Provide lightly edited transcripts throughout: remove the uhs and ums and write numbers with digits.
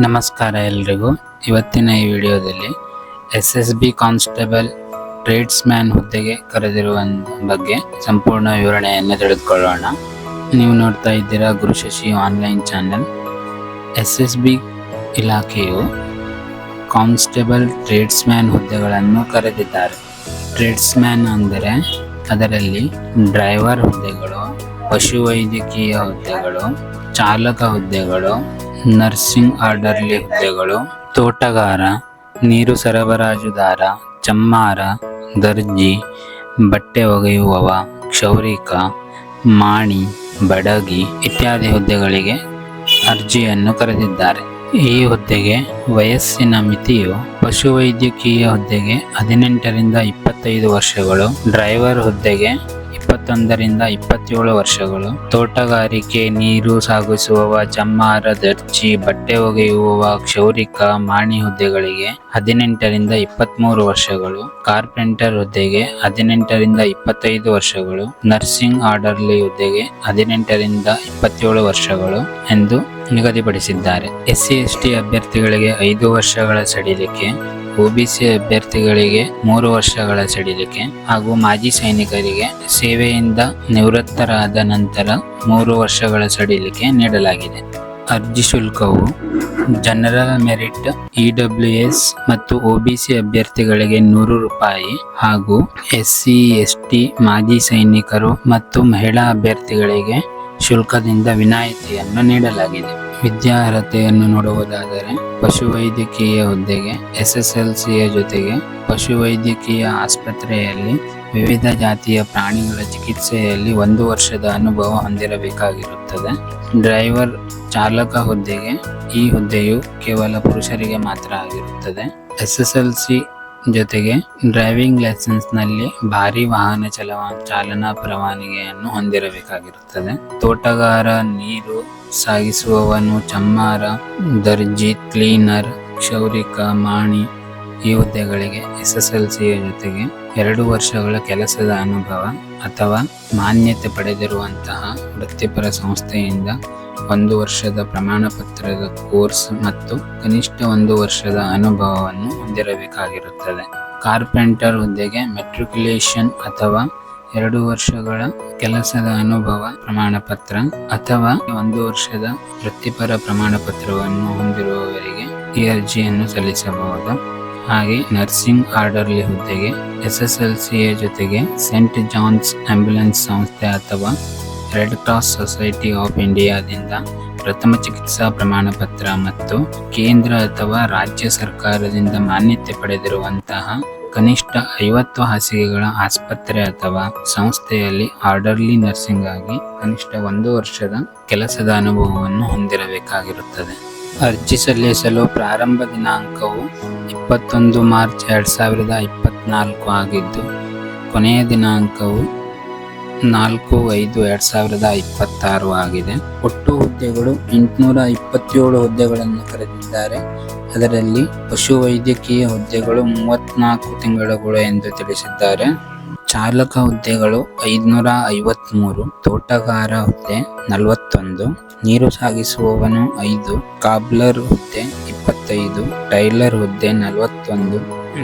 ನಮಸ್ಕಾರ ಎಲ್ರಿಗೂ. ಇವತ್ತಿನ ಈ ವಿಡಿಯೋದಲ್ಲಿ SSB ಕಾನ್ಸ್ಟೇಬಲ್ ಟ್ರೇಡ್ಸ್ಮ್ಯಾನ್ ಹುದ್ದೆಗೆ ಕರೆದಿರುವ ಬಗ್ಗೆ ಸಂಪೂರ್ಣ ವಿವರಣೆಯನ್ನು ತಿಳಿದುಕೊಳ್ಳೋಣ. ನೀವು ನೋಡ್ತಾ ಇದ್ದೀರಾ ಗುರುಶಶಿ ಆನ್ಲೈನ್ ಚಾನೆಲ್. SSB ಇಲಾಖೆಯು ಕಾನ್ಸ್ಟೇಬಲ್ ಟ್ರೇಡ್ಸ್ಮ್ಯಾನ್ ಹುದ್ದೆಗಳನ್ನು ಕರೆದಿದ್ದಾರೆ. ಟ್ರೇಡ್ಸ್ಮ್ಯಾನ್ ಅಂದರೆ ಅದರಲ್ಲಿ ಡ್ರೈವರ್ ಹುದ್ದೆಗಳು, ಪಶುವೈದ್ಯಕೀಯ ಹುದ್ದೆಗಳು, ಚಾಲಕ ಹುದ್ದೆಗಳು, ನರ್ಸಿಂಗ್ ಆರ್ಡರ್ಲಿ ಹುದ್ದೆಗಳು, ತೋಟಗಾರ, ನೀರು ಸರಬರಾಜುದಾರ, ಚಮ್ಮಾರ, ದರ್ಜಿ, ಬಟ್ಟೆ ಒಗೆಯುವವ, ಕ್ಷೌರಿಕ, ಮಾಣಿ, ಬಡಗಿ ಇತ್ಯಾದಿ ಹುದ್ದೆಗಳಿಗೆ ಅರ್ಜಿಯನ್ನು ಕರೆದಿದ್ದಾರೆ. ಈ ಹುದ್ದೆಗೆ ವಯಸ್ಸಿನ ಮಿತಿಯು ಪಶುವೈದ್ಯಕೀಯ ಹುದ್ದೆಗೆ 18 ರಿಂದ 25 ವರ್ಷಗಳು, ಡ್ರೈವರ್ ಹುದ್ದೆಗೆ 21 ರಿಂದ 27 ವರ್ಷಗಳು, ತೋಟಗಾರಿಕೆ, ನೀರು ಸಾಗಿಸುವವ, ಚಮ್ಮಾರ, ದರ್ಜಿ, ಬಟ್ಟೆ ಒಗೆಯುವವ, ಕ್ಷೌರಿಕ, ಮಾಣಿ ಹುದ್ದೆಗಳಿಗೆ 18 ರಿಂದ 23 ವರ್ಷಗಳು, ಕಾರ್ಪೆಂಟರ್ ಹುದ್ದೆಗೆ 18 ರಿಂದ 25 ವರ್ಷಗಳು, ನರ್ಸಿಂಗ್ ಆರ್ಡರ್ಲಿ ಹುದ್ದೆಗೆ 18 ರಿಂದ 27 ವರ್ಷಗಳು ಎಂದು ನಿಗದಿಪಡಿಸಿದ್ದಾರೆ. SC/ST ಅಭ್ಯರ್ಥಿಗಳಿಗೆ 5 ವರ್ಷಗಳ ಸಡಿಲಿಕೆ, OBC ಅಭ್ಯರ್ಥಿಗಳಿಗೆ 3 ವರ್ಷಗಳ ಸಡಿಲಿಕೆ ಹಾಗೂ ಮಾಜಿ ಸೈನಿಕರಿಗೆ ಸೇವೆಯಿಂದ ನಿವೃತ್ತರಾದ ನಂತರ 3 ವರ್ಷಗಳ ಸಡಿಲಿಕೆ ನೀಡಲಾಗಿದೆ. ಅರ್ಜಿ ಶುಲ್ಕವು ಜನರಲ್ ಮೆರಿಟ್, EWS ಮತ್ತು OBC ಅಭ್ಯರ್ಥಿಗಳಿಗೆ 100 ರೂಪಾಯಿ ಹಾಗೂ SC/ST ಮಾಜಿ ಸೈನಿಕರು ಮತ್ತು ಮಹಿಳಾ ಅಭ್ಯರ್ಥಿಗಳಿಗೆ ಶುಲ್ಕದಿಂದ ವಿನಾಯಿತಿಯನ್ನು ನೀಡಲಾಗಿದೆ. ವಿದ್ಯಾರ್ಹತೆಯನ್ನು ನೋಡುವುದಾದರೆ ಪಶುವೈದ್ಯಕೀಯ ಹುದ್ದೆಗೆ SSLCಯ ಜೊತೆಗೆ ಪಶುವೈದ್ಯಕೀಯ ಆಸ್ಪತ್ರೆಯಲ್ಲಿ ವಿವಿಧ ಜಾತಿಯ ಪ್ರಾಣಿಗಳ ಚಿಕಿತ್ಸೆಯಲ್ಲಿ 1 ವರ್ಷದ ಅನುಭವ ಹೊಂದಿರಬೇಕಾಗಿರುತ್ತದೆ. ಡ್ರೈವರ್ ಚಾಲಕ ಹುದ್ದೆಗೆ ಈ ಹುದ್ದೆಯು ಕೇವಲ ಪುರುಷರಿಗೆ ಮಾತ್ರ ಆಗಿರುತ್ತದೆ. SSLC ಜೊತೆಗೆ ಡ್ರೈವಿಂಗ್ ಲೈಸೆನ್ಸ್ನಲ್ಲಿ ಭಾರಿ ವಾಹನ ಚಾಲನಾ ಪರವಾನಗಿಯನ್ನು ಹೊಂದಿರಬೇಕಾಗಿರುತ್ತದೆ. ತೋಟಗಾರ, ನೀರು ಸಾಗಿಸುವವನು, ಚಮ್ಮಾರ, ದರ್ಜಿ, ಕ್ಲೀನರ್, ಕ್ಷೌರಿಕ, ಮಾಣಿ ಈ ಹುದ್ದೆಗಳಿಗೆ SSLCಯ ಜೊತೆಗೆ 2 ವರ್ಷಗಳ ಕೆಲಸದ ಅನುಭವ ಅಥವಾ ಮಾನ್ಯತೆ ಪಡೆದಿರುವಂತಹ ವೃತ್ತಿಪರ ಸಂಸ್ಥೆಯಿಂದ 1 ವರ್ಷದ ಪ್ರಮಾಣ ಪತ್ರದ ಕೋರ್ಸ್ ಮತ್ತು ಕನಿಷ್ಠ 1 ವರ್ಷದ ಅನುಭವವನ್ನು ಹೊಂದಿರಬೇಕಾಗಿರುತ್ತದೆ. ಕಾರ್ಪೆಂಟರ್ ಹುದ್ದೆಗೆ ಮೆಟ್ರಿಕ್ಯುಲೇಷನ್ ಅಥವಾ 2 ವರ್ಷಗಳ ಕೆಲಸದ ಅನುಭವ ಪ್ರಮಾಣ ಪತ್ರ ಅಥವಾ 1 ವರ್ಷದ ವೃತ್ತಿಪರ ಪ್ರಮಾಣ ಪತ್ರವನ್ನು ಹೊಂದಿರುವವರಿಗೆ ಈ ಅರ್ಜಿಯನ್ನು ಸಲ್ಲಿಸಬಹುದು. ಹಾಗೆ ನರ್ಸಿಂಗ್ ಆರ್ಡರ್ಲಿ ಹುದ್ದೆಗೆ SSLCಯ ಜೊತೆಗೆ ಸೇಂಟ್ ಜಾನ್ಸ್ ಆಂಬ್ಯುಲೆನ್ಸ್ ಸಂಸ್ಥೆ ಅಥವಾ ರೆಡ್ ಕ್ರಾಸ್ ಸೊಸೈಟಿ ಆಫ್ ಇಂಡಿಯಾದಿಂದ ಪ್ರಥಮ ಚಿಕಿತ್ಸಾ ಪ್ರಮಾಣ ಪತ್ರ ಮತ್ತು ಕೇಂದ್ರ ಅಥವಾ ರಾಜ್ಯ ಸರ್ಕಾರದಿಂದ ಮಾನ್ಯತೆ ಪಡೆದಿರುವಂತಹ ಕನಿಷ್ಠ 50 ಹಾಸಿಗೆಗಳ ಆಸ್ಪತ್ರೆ ಅಥವಾ ಸಂಸ್ಥೆಯಲ್ಲಿ ಆರ್ಡರ್ಲಿ ನರ್ಸಿಂಗ್ ಆಗಿ ಕನಿಷ್ಠ 1 ವರ್ಷದ ಕೆಲಸದ ಅನುಭವವನ್ನು ಹೊಂದಿರಬೇಕಾಗಿರುತ್ತದೆ. ಅರ್ಜಿ ಸಲ್ಲಿಸಲು ಪ್ರಾರಂಭ ದಿನಾಂಕವು 21 ಮಾರ್ಚ್ 2024 ಆಗಿದ್ದು ಕೊನೆಯ ದಿನಾಂಕವು 4/5/2026 ಆಗಿದೆ. ಒಟ್ಟು ಹುದ್ದೆಗಳು 827 ಹುದ್ದೆಗಳನ್ನು ಕರೆದಿದ್ದಾರೆ. ಅದರಲ್ಲಿ ಪಶುವೈದ್ಯಕೀಯ ಹುದ್ದೆಗಳು 34 ತಿಂಗಳುಗಳು ಎಂದು ತಿಳಿಸಿದ್ದಾರೆ. ಚಾಲಕ ಹುದ್ದೆಗಳು 553, ತೋಟಗಾರ ಹುದ್ದೆ 41, ನೀರು ಸಾಗಿಸುವವನು 5, ಕಾಬ್ಲರ್ ಹುದ್ದೆ 25, ಟೈಲರ್ ಹುದ್ದೆ 41,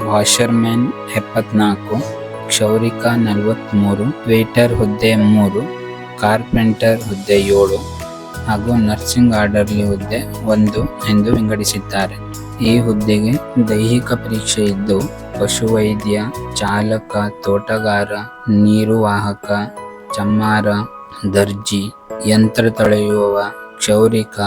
ವಾಷರ್ಮ್ಯಾನ್ 74, ಕ್ಷೌರಿಕ 43, ವೇಟರ್ ಹುದ್ದೆ 3, ಕಾರ್ಪೆಂಟರ್ ಹುದ್ದೆ 7 ಹಾಗೂ ನರ್ಸಿಂಗ್ ಆರ್ಡರ್ಲಿ ಹುದ್ದೆ 1 ಎಂದು ವಿಂಗಡಿಸಿದ್ದಾರೆ. ಈ ಹುದ್ದೆಗೆ ದೈಹಿಕ ಪರೀಕ್ಷೆ ಇದ್ದು ಪಶುವೈದ್ಯ, ಚಾಲಕ, ತೋಟಗಾರ, ನೀರು ವಾಹಕ, ಚಮ್ಮಾರ, ದರ್ಜಿ, ಯಂತ್ರ ತೊಳೆಯುವವ, ಕ್ಷೌರಿಕ,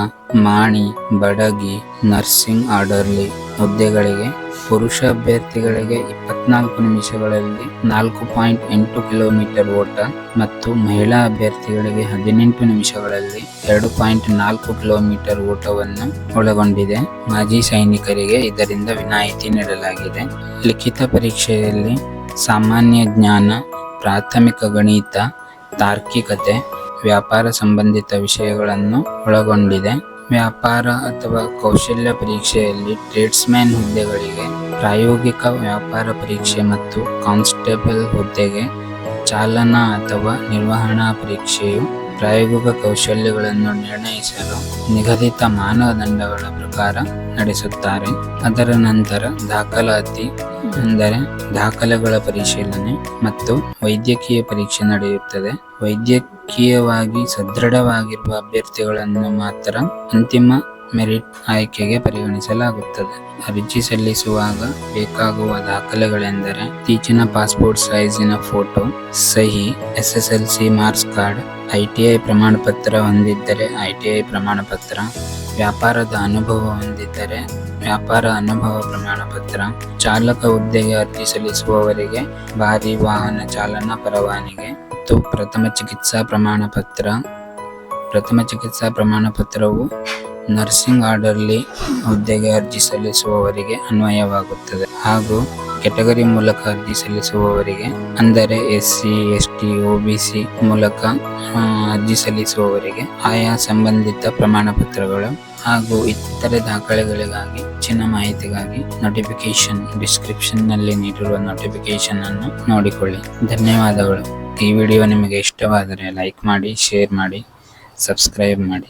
ಮಾಣಿ, ಬಡಗಿ, ನರ್ಸಿಂಗ್ ಆರ್ಡರ್ಲಿ ಹುದ್ದೆಗಳಿಗೆ ಪುರುಷ ಅಭ್ಯರ್ಥಿಗಳಿಗೆ 24 ನಿಮಿಷಗಳಲ್ಲಿ 4.8 ಕಿಲೋಮೀಟರ್ ಓಟ ಮತ್ತು ಮಹಿಳಾ ಅಭ್ಯರ್ಥಿಗಳಿಗೆ 18 ನಿಮಿಷಗಳಲ್ಲಿ 2.4 ಕಿಲೋಮೀಟರ್ ಓಟವನ್ನು ಒಳಗೊಂಡಿದೆ. ಮಾಜಿ ಸೈನಿಕರಿಗೆ ಇದರಿಂದ ವಿನಾಯಿತಿ ನೀಡಲಾಗಿದೆ. ಲಿಖಿತ ಪರೀಕ್ಷೆಯಲ್ಲಿ ಸಾಮಾನ್ಯ ಜ್ಞಾನ, ಪ್ರಾಥಮಿಕ ಗಣಿತ, ತಾರ್ಕಿಕತೆ, ವ್ಯಾಪಾರ ಸಂಬಂಧಿತ ವಿಷಯಗಳನ್ನು ಒಳಗೊಂಡಿದೆ. ವ್ಯಾಪಾರ ಅಥವಾ ಕೌಶಲ್ಯ ಪರೀಕ್ಷೆಯಲ್ಲಿ ಟ್ರೇಡ್ಸ್ಮ್ಯಾನ್ ಹುದ್ದೆಗಳಿಗೆ ಪ್ರಾಯೋಗಿಕ ವ್ಯಾಪಾರ ಪರೀಕ್ಷೆ ಮತ್ತು ಕಾನ್ಸ್ಟೇಬಲ್ ಹುದ್ದೆಗೆ ಚಾಲನಾ ಅಥವಾ ನಿರ್ವಹಣಾ ಪರೀಕ್ಷೆಯು ಪ್ರಾಯೋಗಿಕ ಕೌಶಲ್ಯಗಳನ್ನು ನಿರ್ಣಯಿಸಲು ನಿಗದಿತ ಮಾನದಂಡಗಳ ಪ್ರಕಾರ ನಡೆಸುತ್ತಾರೆ. ಅದರ ನಂತರ ದಾಖಲಾತಿ ಅಂದರೆ ದಾಖಲೆಗಳ ಪರಿಶೀಲನೆ ಮತ್ತು ವೈದ್ಯಕೀಯ ಪರೀಕ್ಷೆ ನಡೆಯುತ್ತದೆ. ವೈದ್ಯಕೀಯವಾಗಿ ಸದೃಢವಾಗಿರುವ ಅಭ್ಯರ್ಥಿಗಳನ್ನು ಮಾತ್ರ ಅಂತಿಮ ಮೆರಿಟ್ ಆಯ್ಕೆಗೆ ಪರಿಗಣಿಸಲಾಗುತ್ತದೆ. ಅರ್ಜಿ ಸಲ್ಲಿಸುವಾಗ ಬೇಕಾಗುವ ದಾಖಲೆಗಳೆಂದರೆ ಇತ್ತೀಚಿನ ಪಾಸ್ಪೋರ್ಟ್ ಸೈಜಿನ ಫೋಟೋ, ಸಹಿ, SSLC ಮಾರ್ಕ್ಸ್ ಕಾರ್ಡ್, ITI ಪ್ರಮಾಣ ಪತ್ರ ಹೊಂದಿದ್ದರೆ ITI ಪ್ರಮಾಣ ಪತ್ರ, ವ್ಯಾಪಾರದ ಅನುಭವ ಹೊಂದಿದ್ದರೆ ವ್ಯಾಪಾರ ಅನುಭವ ಪ್ರಮಾಣ ಪತ್ರ, ಚಾಲಕ ಹುದ್ದೆಗೆ ಅರ್ಜಿ ಸಲ್ಲಿಸುವವರಿಗೆ ಭಾರಿ ವಾಹನ ಚಾಲನಾ ಪರವಾನಗಿ ಮತ್ತು ಪ್ರಥಮ ಚಿಕಿತ್ಸಾ ಪ್ರಮಾಣ ಪತ್ರವು ನರ್ಸಿಂಗ್ ಆರ್ಡರ್ಲಿ ಹುದ್ದೆಗೆ ಅರ್ಜಿ ಸಲ್ಲಿಸುವವರಿಗೆ ಅನ್ವಯವಾಗುತ್ತದೆ ಹಾಗೂ ಕೆಟಗರಿ ಮೂಲಕ ಅರ್ಜಿ ಸಲ್ಲಿಸುವವರಿಗೆ ಅಂದರೆ SC, ST, OBC ಮೂಲಕ ಅರ್ಜಿ ಸಲ್ಲಿಸುವವರಿಗೆ ಆಯಾ ಸಂಬಂಧಿತ ಪ್ರಮಾಣ ಪತ್ರಗಳು ಹಾಗೂ ಇತರೆ ದಾಖಲೆಗಳಿಗಾಗಿ ಹೆಚ್ಚಿನ ಮಾಹಿತಿಗಾಗಿ ಡಿಸ್ಕ್ರಿಪ್ಷನ್ ನಲ್ಲಿ ನೀಡಿರುವ ನೋಟಿಫಿಕೇಶನ್ ಅನ್ನು ನೋಡಿಕೊಳ್ಳಿ. ಧನ್ಯವಾದಗಳು. ಈ ವಿಡಿಯೋ ನಿಮಗೆ ಇಷ್ಟವಾದರೆ ಲೈಕ್ ಮಾಡಿ, ಶೇರ್ ಮಾಡಿ, ಸಬ್ಸ್ಕ್ರೈಬ್ ಮಾಡಿ.